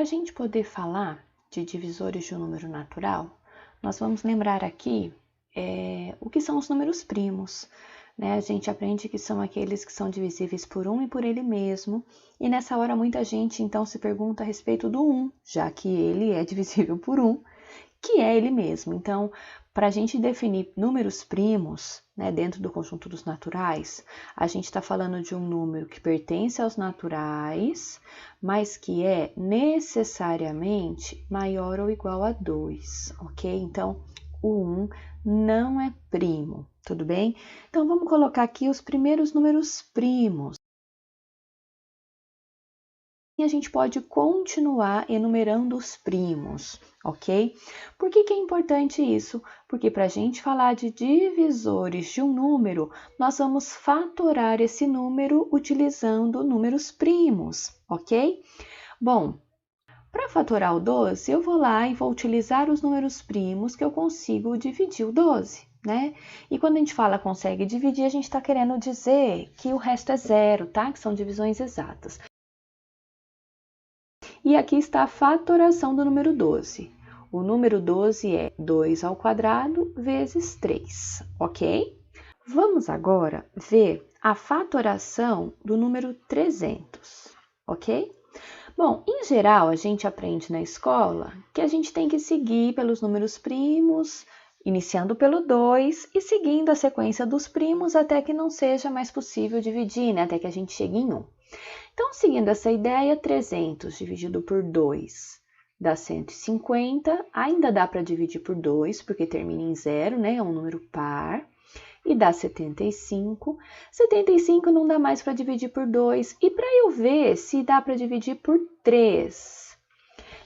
gente poder falar de divisores de um número natural, nós vamos lembrar aqui o que são os números primos. Né? A gente aprende que são aqueles que são divisíveis por 1 e por ele mesmo, e nessa hora muita gente então se pergunta a respeito do 1, já que ele é divisível por 1, que é ele mesmo. Então, para a gente definir números primos, né, dentro do conjunto dos naturais, a gente está falando de um número que pertence aos naturais, mas que é necessariamente maior ou igual a 2, ok? Então, o 1 não é primo, tudo bem? Então, vamos colocar aqui os primeiros números primos. E a gente pode continuar enumerando os primos, ok? Por que é importante isso? Porque para a gente falar de divisores de um número, nós vamos fatorar esse número utilizando números primos, ok? Bom, para fatorar o 12, eu vou lá e vou utilizar os números primos que eu consigo dividir o 12, né? E quando a gente fala consegue dividir, a gente está querendo dizer que o resto é zero, tá? Que são divisões exatas. E aqui está a fatoração do número 12. O número 12 é 2 ao quadrado vezes 3, ok? Vamos agora ver a fatoração do número 300, ok? Bom, em geral, a gente aprende na escola que a gente tem que seguir pelos números primos, iniciando pelo 2 e seguindo a sequência dos primos até que não seja mais possível dividir, né? Até que a gente chegue em 1. Então, seguindo essa ideia, 300 dividido por 2 dá 150. Ainda dá para dividir por 2, porque termina em 0, né? É um número par. E dá 75. 75 não dá mais para dividir por 2. E para eu ver se dá para dividir por 3,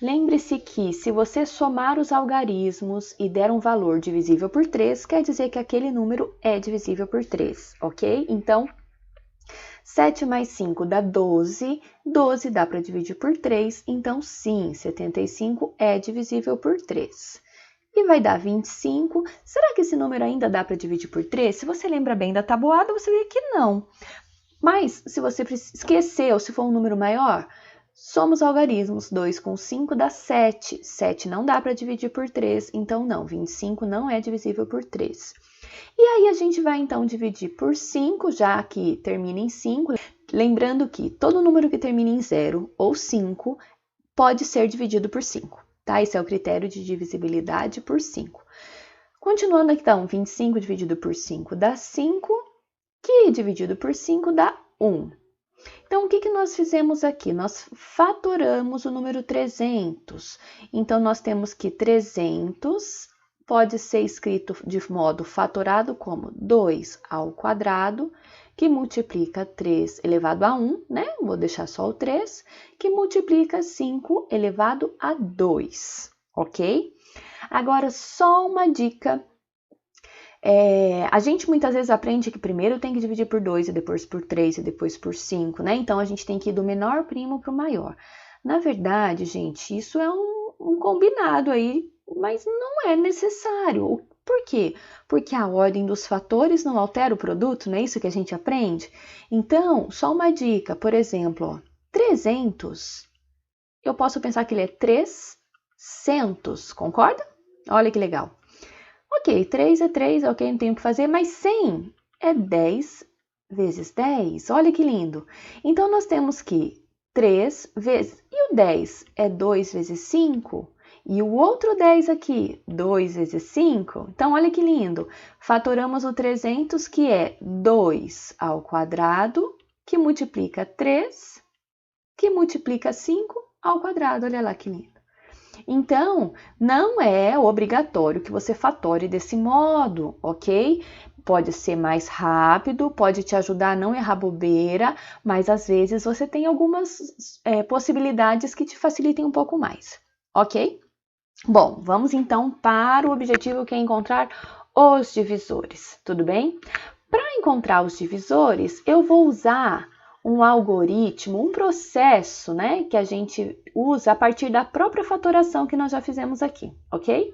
lembre-se que se você somar os algarismos e der um valor divisível por 3, quer dizer que aquele número é divisível por 3, ok? Então, 7 mais 5 dá 12, 12 dá para dividir por 3, então sim, 75 é divisível por 3. E vai dar 25. Será que esse número ainda dá para dividir por 3? Se você lembra bem da tabuada, você vê que não. Mas, se você esqueceu, se for um número maior, soma os algarismos. 2 com 5 dá 7. 7 não dá para dividir por 3, então não, 25 não é divisível por 3. E aí a gente vai então dividir por 5, já que termina em 5. Lembrando que todo número que termina em 0 ou 5 pode ser dividido por 5. Tá? Esse é o critério de divisibilidade por 5. Continuando então, 25 dividido por 5 dá 5, que dividido por 5 dá 1. Então, o que nós fizemos aqui? Nós fatoramos o número 300. Então, nós temos que 300 pode ser escrito de modo fatorado como 2 ao quadrado, que multiplica 3 elevado a 1, né? Vou deixar só o 3, que multiplica 5 elevado a 2, ok? Agora, só uma dica. A gente muitas vezes aprende que primeiro tem que dividir por 2, e depois por 3, e depois por 5, né? Então, a gente tem que ir do menor primo para o maior. Na verdade, gente, isso é um combinado aí, mas não é necessário. Por quê? Porque a ordem dos fatores não altera o produto, não é isso que a gente aprende? Então, só uma dica, por exemplo, ó, 300, eu posso pensar que ele é 300, concorda? Olha que legal. Ok, 3 é 3, ok, não tenho o que fazer, mas 100 é 10 vezes 10, olha que lindo. Então, nós temos que 3 vezes, e o 10 é 2 vezes 5, e o outro 10 aqui, 2 vezes 5, então olha que lindo. Fatoramos o 300, que é 2 ao quadrado, que multiplica 3, que multiplica 5 ao quadrado, olha lá que lindo. Então, não é obrigatório que você fatore desse modo, ok? Pode ser mais rápido, pode te ajudar a não errar bobeira, mas às vezes você tem algumas possibilidades que te facilitem um pouco mais, ok? Bom, vamos então para o objetivo que é encontrar os divisores, tudo bem? Para encontrar os divisores, eu vou usar um algoritmo, um processo, né, que a gente usa a partir da própria fatoração que nós já fizemos aqui, ok?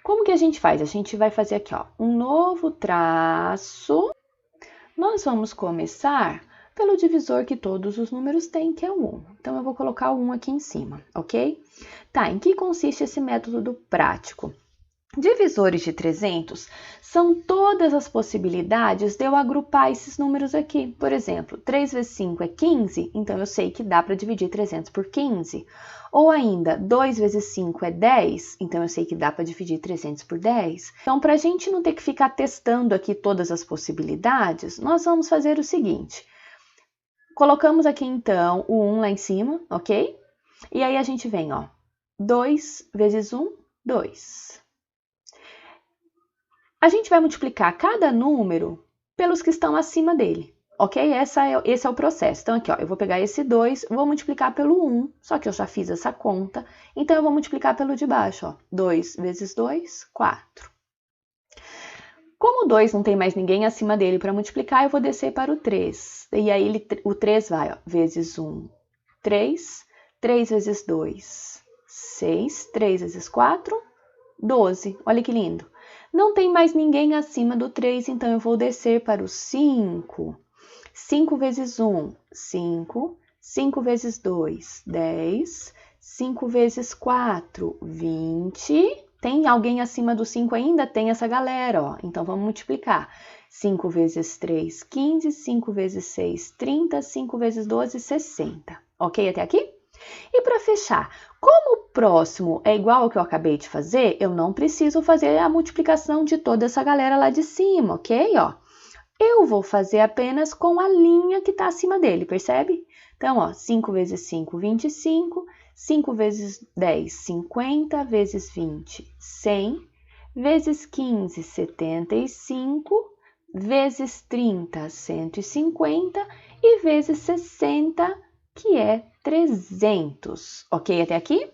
Como que a gente faz? A gente vai fazer aqui, ó, um novo traço. Nós vamos começar pelo divisor que todos os números têm, que é o 1. Então, eu vou colocar o 1 aqui em cima, ok? Tá, em que consiste esse método prático? Divisores de 300 são todas as possibilidades de eu agrupar esses números aqui. Por exemplo, 3 vezes 5 é 15, então eu sei que dá para dividir 300 por 15. Ou ainda, 2 vezes 5 é 10, então eu sei que dá para dividir 300 por 10. Então, para a gente não ter que ficar testando aqui todas as possibilidades, nós vamos fazer o seguinte. Colocamos aqui, então, o 1 lá em cima, ok? E aí a gente vem, ó, 2 vezes 1, 2. A gente vai multiplicar cada número pelos que estão acima dele, ok? Esse é o processo. Então, aqui, ó, eu vou pegar esse 2, vou multiplicar pelo 1, só que eu já fiz essa conta, então eu vou multiplicar pelo de baixo, ó, 2 vezes 2, 4. Como o 2 não tem mais ninguém acima dele para multiplicar, eu vou descer para o 3. E aí, o 3 vai, ó, vezes 1, 3, 3 vezes 2, 6, 3 vezes 4, 12. Olha que lindo. Não tem mais ninguém acima do 3, então eu vou descer para o 5. 5 vezes 1, 5. 5 vezes 2, 10. 5 vezes 4, 20. Tem alguém acima do 5 ainda? Tem essa galera, ó. Então, vamos multiplicar. 5 vezes 3, 15. 5 vezes 6, 30. 5 vezes 12, 60. Ok até aqui? E para fechar, como o próximo é igual ao que eu acabei de fazer, eu não preciso fazer a multiplicação de toda essa galera lá de cima, ok? Ó, eu vou fazer apenas com a linha que está acima dele, percebe? Então, ó, 5 vezes 5, 25. 5 vezes 10, 50. Vezes 20, 100. Vezes 15, 75. Vezes 30, 150. E vezes 60, que é 300, ok até aqui?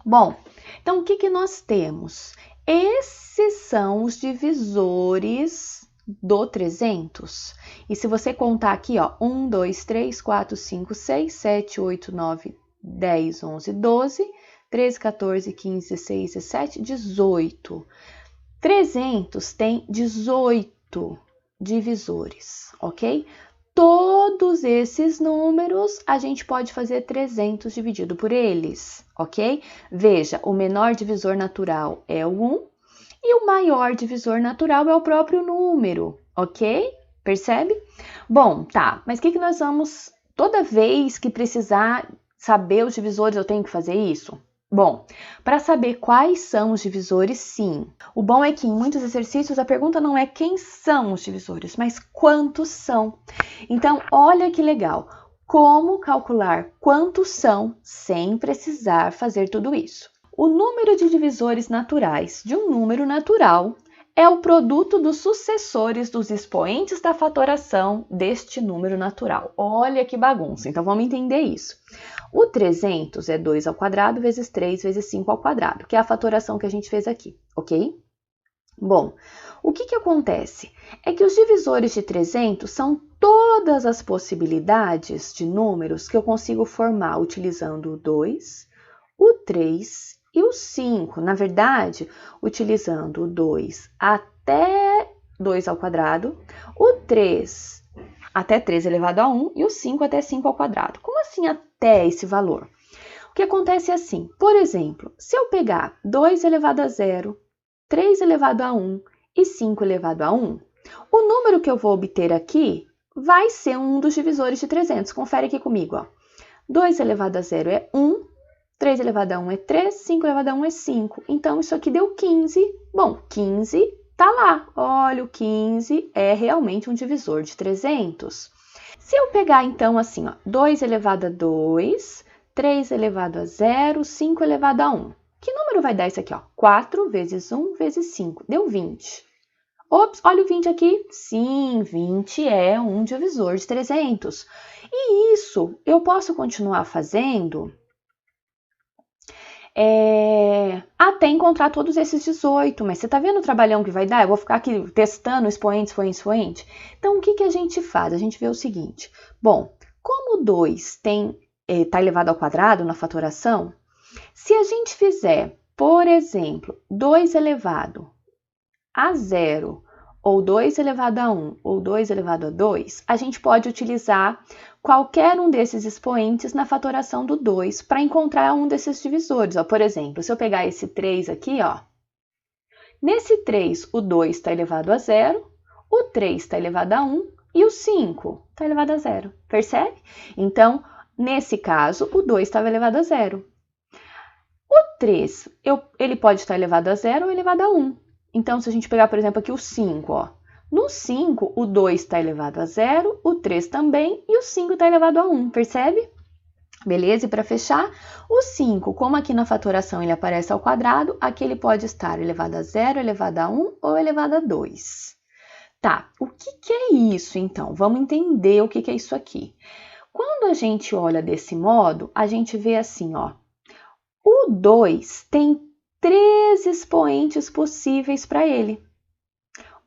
Bom, então o que nós temos? Esses são os divisores do 300. E se você contar aqui, ó, 1, 2, 3, 4, 5, 6, 7, 8, 9, 10, 11, 12, 13, 14, 15, 16, 17, 18. 300 tem 18 divisores, ok? Todos esses números, a gente pode fazer 300 dividido por eles, ok? Veja, o menor divisor natural é o 1 e o maior divisor natural é o próprio número, ok? Percebe? Bom, tá, mas o que nós vamos... Toda vez que precisar saber os divisores, eu tenho que fazer isso? Bom, para saber quais são os divisores, sim. O bom é que em muitos exercícios a pergunta não é quem são os divisores, mas quantos são. Então, olha que legal. Como calcular quantos são sem precisar fazer tudo isso? O número de divisores naturais de um número natural é o produto dos sucessores dos expoentes da fatoração deste número natural. Olha que bagunça, então vamos entender isso. O 300 é 2 ao quadrado vezes 3 vezes 5 ao quadrado, que é a fatoração que a gente fez aqui, ok? Bom, o que acontece? É que os divisores de 300 são todas as possibilidades de números que eu consigo formar utilizando o 2, o 3 e o 5. Na verdade, utilizando o 2 até 2 ao quadrado, o 3 até 3 elevado a 1 e o 5 até 5 ao quadrado. Como assim até esse valor? O que acontece é assim, por exemplo, se eu pegar 2 elevado a 0, 3 elevado a 1 e 5 elevado a 1, o número que eu vou obter aqui vai ser um dos divisores de 300. Confere aqui comigo, ó. 2 elevado a 0 é 1, 3 elevado a 1 é 3, 5 elevado a 1 é 5. Então, isso aqui deu 15. Bom, 15 tá lá. Olha, o 15 é realmente um divisor de 300. Se eu pegar, então, assim, ó, 2 elevado a 2, 3 elevado a 0, 5 elevado a 1. Que número vai dar isso aqui, ó? 4 vezes 1 vezes 5. Deu 20. Ops, olha o 20 aqui. Sim, 20 é um divisor de 300. E isso eu posso continuar fazendo até encontrar todos esses 18. Mas você tá vendo o trabalhão que vai dar? Eu vou ficar aqui testando expoente, expoente, expoente. Então, o que a gente faz? A gente vê o seguinte. Bom, como o 2 tá elevado ao quadrado na fatoração, se a gente fizer, por exemplo, 2 elevado a 0 ou 2 elevado a 1, ou 2 elevado a 2, a gente pode utilizar qualquer um desses expoentes na fatoração do 2 para encontrar um desses divisores. Ó, por exemplo, se eu pegar esse 3 aqui, ó, nesse 3 o 2 está elevado a 0, o 3 está elevado a 1 e o 5 está elevado a 0, percebe? Então, nesse caso, o 2 estava elevado a 0. O 3, ele pode estar elevado a 0 ou elevado a 1. Então, se a gente pegar, por exemplo, aqui o 5, ó, no 5, o 2 está elevado a 0, o 3 também, e o 5 está elevado a 1, percebe? Beleza? E para fechar, o 5, como aqui na fatoração ele aparece ao quadrado, aqui ele pode estar elevado a 0, elevado a 1 ou elevado a 2. Tá, o que é isso, então? Vamos entender o que é isso aqui. Quando a gente olha desse modo, a gente vê assim, ó, o 2 tem 3 expoentes possíveis para ele.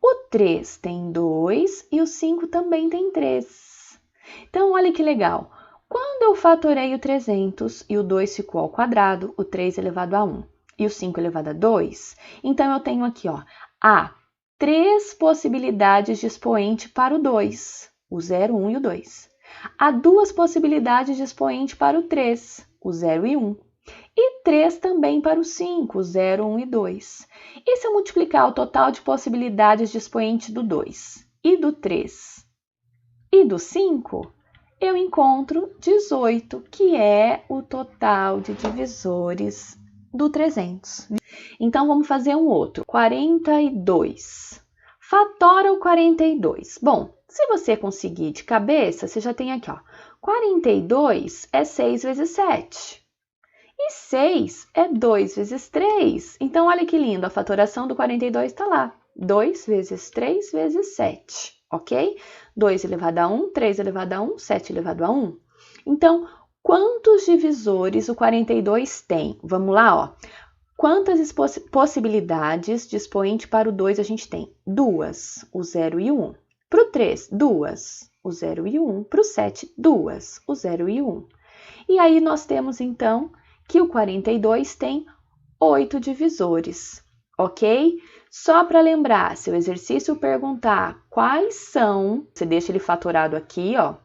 O 3 tem 2 e o 5 também tem 3. Então, olha que legal. Quando eu fatorei o 300 e o 2 ficou ao quadrado, o 3 elevado a 1 e o 5 elevado a 2, então eu tenho aqui, ó, há 3 possibilidades de expoente para o 2, o 0, 1 e o 2. Há 2 possibilidades de expoente para o 3, o 0 e 1. E 3 também para o 5, 0, 1 e 2. E se eu multiplicar o total de possibilidades de expoente do 2 e do 3 e do 5, eu encontro 18, que é o total de divisores do 300. Então, vamos fazer um outro. 42. Fatora o 42. Bom, se você conseguir de cabeça, você já tem aqui, ó. 42 é 6 vezes 7. E 6 é 2 vezes 3. Então, olha que lindo, a fatoração do 42 está lá. 2 vezes 3 vezes 7, ok? 2 elevado a 1, 3 elevado a 1, 7 elevado a 1. Então, quantos divisores o 42 tem? Vamos lá, ó. Quantas possibilidades de expoente para o 2 a gente tem? 2, o 0 e o 1. Para o 3, 2, o 0 e o 1. Para o 7, 2, o 0 e o 1. E aí, nós temos, então, que o 42 tem 8 divisores, ok? Só para lembrar, se o exercício perguntar quais são, você deixa ele fatorado aqui, ó,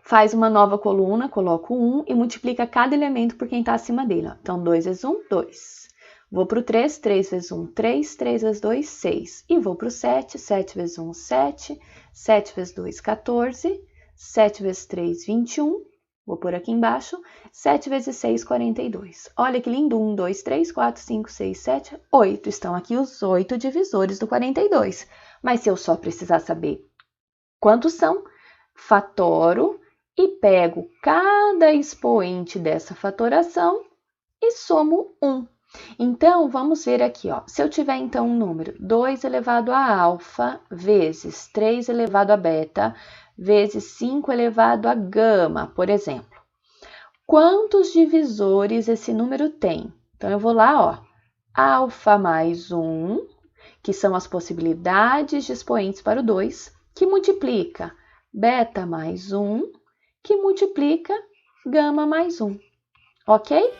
faz uma nova coluna, coloca o 1 e multiplica cada elemento por quem está acima dele. Ó. Então, 2 vezes 1, 2. Vou para o 3, 3 vezes 1, 3, 3 vezes 2, 6. E vou para o 7, 7 vezes 1, 7, 7 vezes 2, 14, 7 vezes 3, 21. Vou pôr aqui embaixo, 7 vezes 6, 42. Olha que lindo, 1, 2, 3, 4, 5, 6, 7, 8. Estão aqui os 8 divisores do 42. Mas se eu só precisar saber quantos são, fatoro e pego cada expoente dessa fatoração e somo 1. Então, vamos ver aqui, ó. Se eu tiver, então, um número 2 elevado a alfa vezes 3 elevado a beta vezes 5 elevado a gama, por exemplo. Quantos divisores esse número tem? Então, eu vou lá, ó. Alfa mais 1, que são as possibilidades de expoentes para o 2, que multiplica beta mais 1, que multiplica gama mais 1, ok?